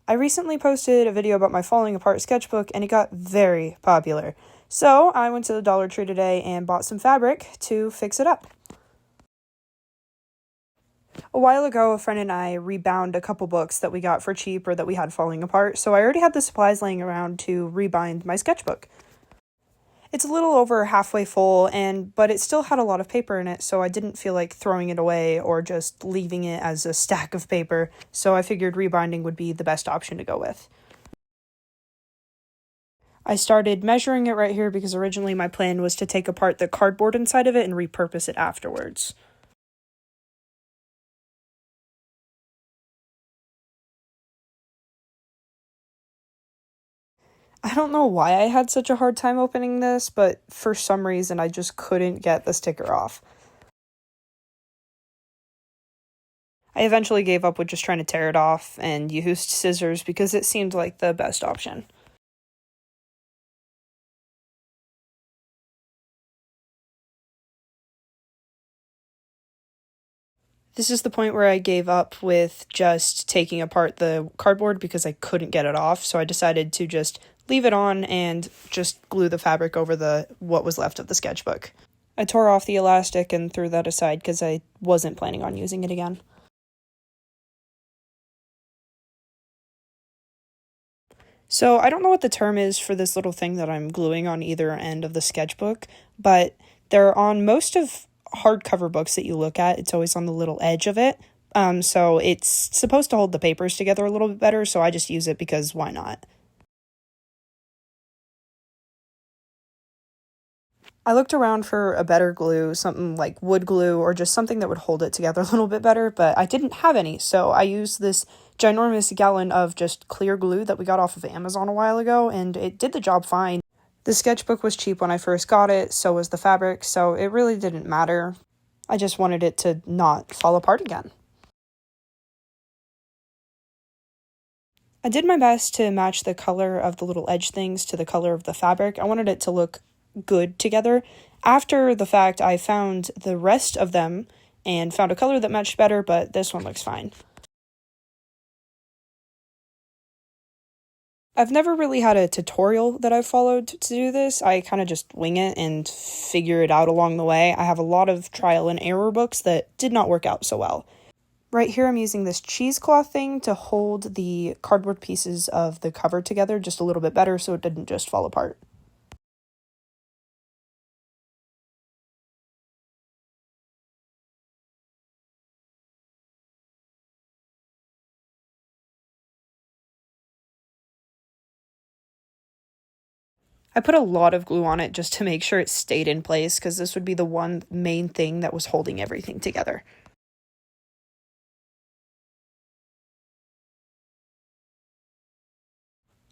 I recently posted a video about my falling apart sketchbook and it got very popular. So I went to the Dollar Tree today and bought some fabric to fix it up. A while ago, a friend and I rebound a couple books that we got for cheap or that we had falling apart, so I already had the supplies laying around to rebind my sketchbook. It's a little over halfway full, but it still had a lot of paper in it, so I didn't feel like throwing it away or just leaving it as a stack of paper, so I figured rebinding would be the best option to go with. I started measuring it right here because originally my plan was to take apart the cardboard inside of it and repurpose it afterwards. I don't know why I had such a hard time opening this, but for some reason I just couldn't get the sticker off. I eventually gave up with just trying to tear it off and used scissors because it seemed like the best option. This is the point where I gave up with just taking apart the cardboard because I couldn't get it off, so I decided to just leave it on and just glue the fabric over what was left of the sketchbook. I tore off the elastic and threw that aside because I wasn't planning on using it again. So I don't know what the term is for this little thing that I'm gluing on either end of the sketchbook, but they're on most of hardcover books that you look at. It's always on the little edge of it. So it's supposed to hold the papers together a little bit better, so I just use it because why not? I looked around for a better glue, something like wood glue or just something that would hold it together a little bit better, but I didn't have any, so I used this ginormous gallon of just clear glue that we got off of Amazon a while ago, and it did the job fine. The sketchbook was cheap when I first got it, so was the fabric, so it really didn't matter. I just wanted it to not fall apart again. I did my best to match the color of the little edge things to the color of the fabric. I wanted it to look good together. After the fact, I found the rest of them and found a color that matched better, but this one looks fine. I've never really had a tutorial that I've followed to do this. I kind of just wing it and figure it out along the way. I have a lot of trial and error books that did not work out so well. Right here I'm using this cheesecloth thing to hold the cardboard pieces of the cover together just a little bit better so it didn't just fall apart. I put a lot of glue on it just to make sure it stayed in place because this would be the one main thing that was holding everything together.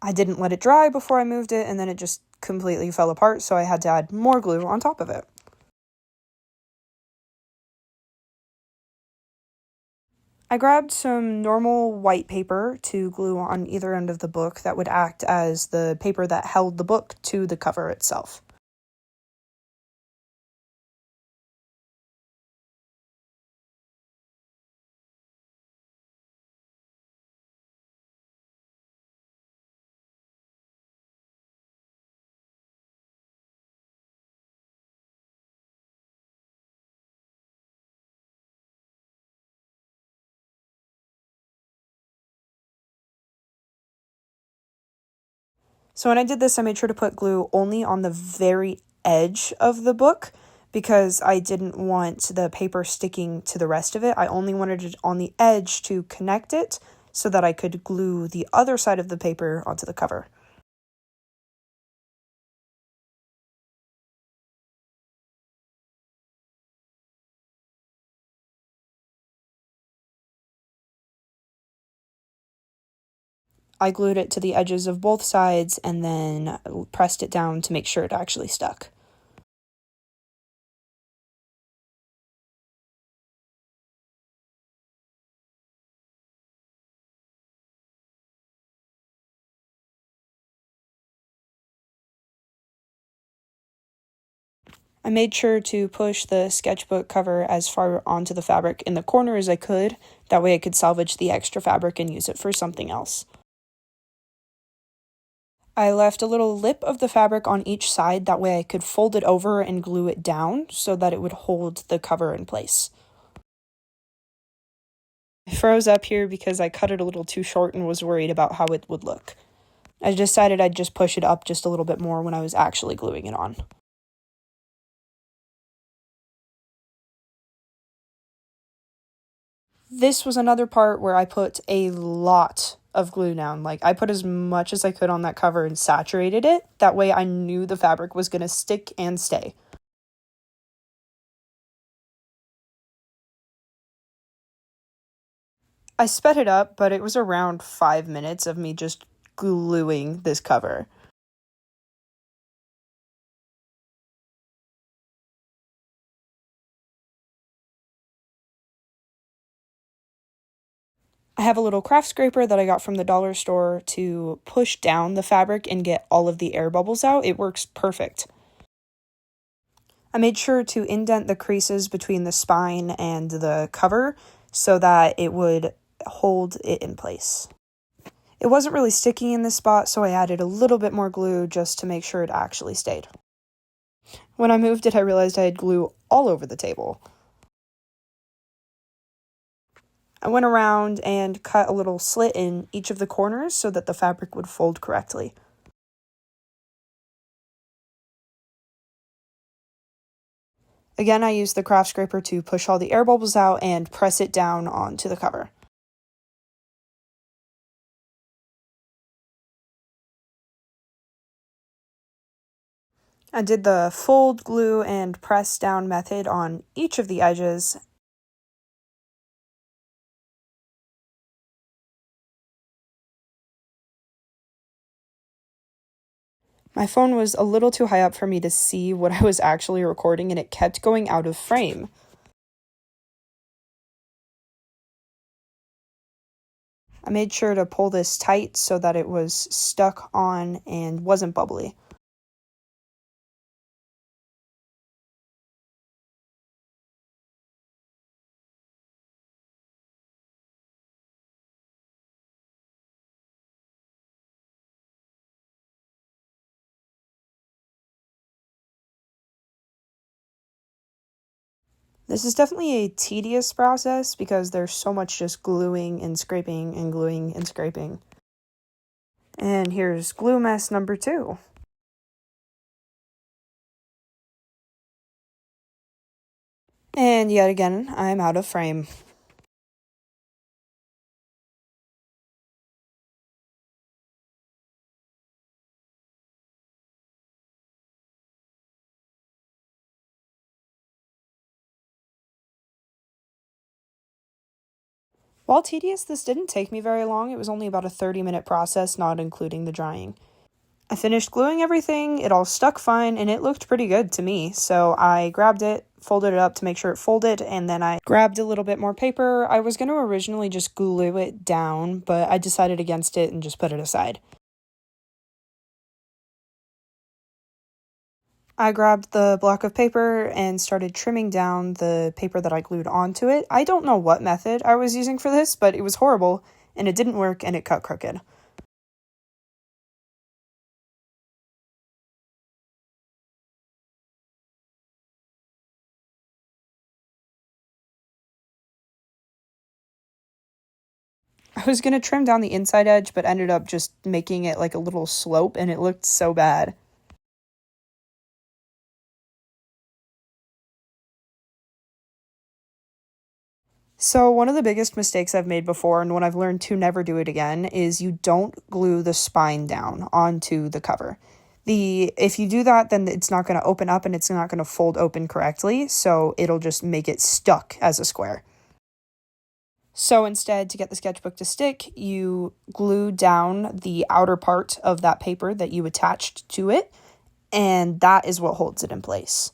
I didn't let it dry before I moved it and then it just completely fell apart, so I had to add more glue on top of it. I grabbed some normal white paper to glue on either end of the book that would act as the paper that held the book to the cover itself. So when I did this, I made sure to put glue only on the very edge of the book because I didn't want the paper sticking to the rest of it. I only wanted it on the edge to connect it so that I could glue the other side of the paper onto the cover. I glued it to the edges of both sides and then pressed it down to make sure it actually stuck. I made sure to push the sketchbook cover as far onto the fabric in the corner as I could. That way I could salvage the extra fabric and use it for something else. I left a little lip of the fabric on each side, that way I could fold it over and glue it down so that it would hold the cover in place. I froze up here because I cut it a little too short and was worried about how it would look. I decided I'd just push it up just a little bit more when I was actually gluing it on. This was another part where I put a lot of glue down. Like, I put as much as I could on that cover and saturated it. That way I knew the fabric was going to stick and stay. I sped it up, but it was around 5 minutes of me just gluing this cover. I have a little craft scraper that I got from the dollar store to push down the fabric and get all of the air bubbles out. It works perfect. I made sure to indent the creases between the spine and the cover so that it would hold it in place. It wasn't really sticky in this spot, so I added a little bit more glue just to make sure it actually stayed. When I moved it, I realized I had glue all over the table. I went around and cut a little slit in each of the corners so that the fabric would fold correctly. Again, I used the craft scraper to push all the air bubbles out and press it down onto the cover. I did the fold, glue, and press down method on each of the edges. My phone was a little too high up for me to see what I was actually recording, and it kept going out of frame. I made sure to pull this tight so that it was stuck on and wasn't bubbly. This is definitely a tedious process because there's so much just gluing and scraping and gluing and scraping. And here's glue mess number 2. And yet again, I'm out of frame. While tedious, this didn't take me very long. It was only about a 30-minute process, not including the drying. I finished gluing everything, it all stuck fine, and it looked pretty good to me. So I grabbed it, folded it up to make sure it folded, and then I grabbed a little bit more paper. I was going to originally just glue it down, but I decided against it and just put it aside. I grabbed the block of paper and started trimming down the paper that I glued onto it. I don't know what method I was using for this, but it was horrible, and it didn't work, and it cut crooked. I was going to trim down the inside edge, but ended up just making it like a little slope, and it looked so bad. So one of the biggest mistakes I've made before, and one I've learned to never do it again, is you don't glue the spine down onto the cover. If you do that, then it's not going to open up and it's not going to fold open correctly, so it'll just make it stuck as a square. So instead, to get the sketchbook to stick, you glue down the outer part of that paper that you attached to it, and that is what holds it in place.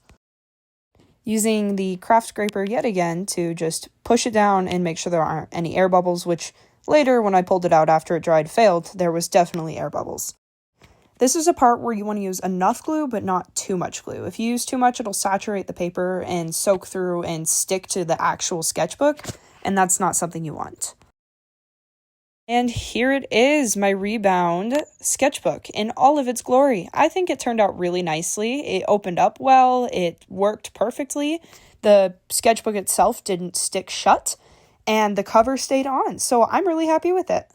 Using the craft scraper yet again to just push it down and make sure there aren't any air bubbles, which later, when I pulled it out after it dried failed, there was definitely air bubbles. This is a part where you want to use enough glue, but not too much glue. If you use too much, it'll saturate the paper and soak through and stick to the actual sketchbook, and that's not something you want. And here it is, my Rebound sketchbook in all of its glory. I think it turned out really nicely. It opened up well, it worked perfectly. The sketchbook itself didn't stick shut, and the cover stayed on, so I'm really happy with it.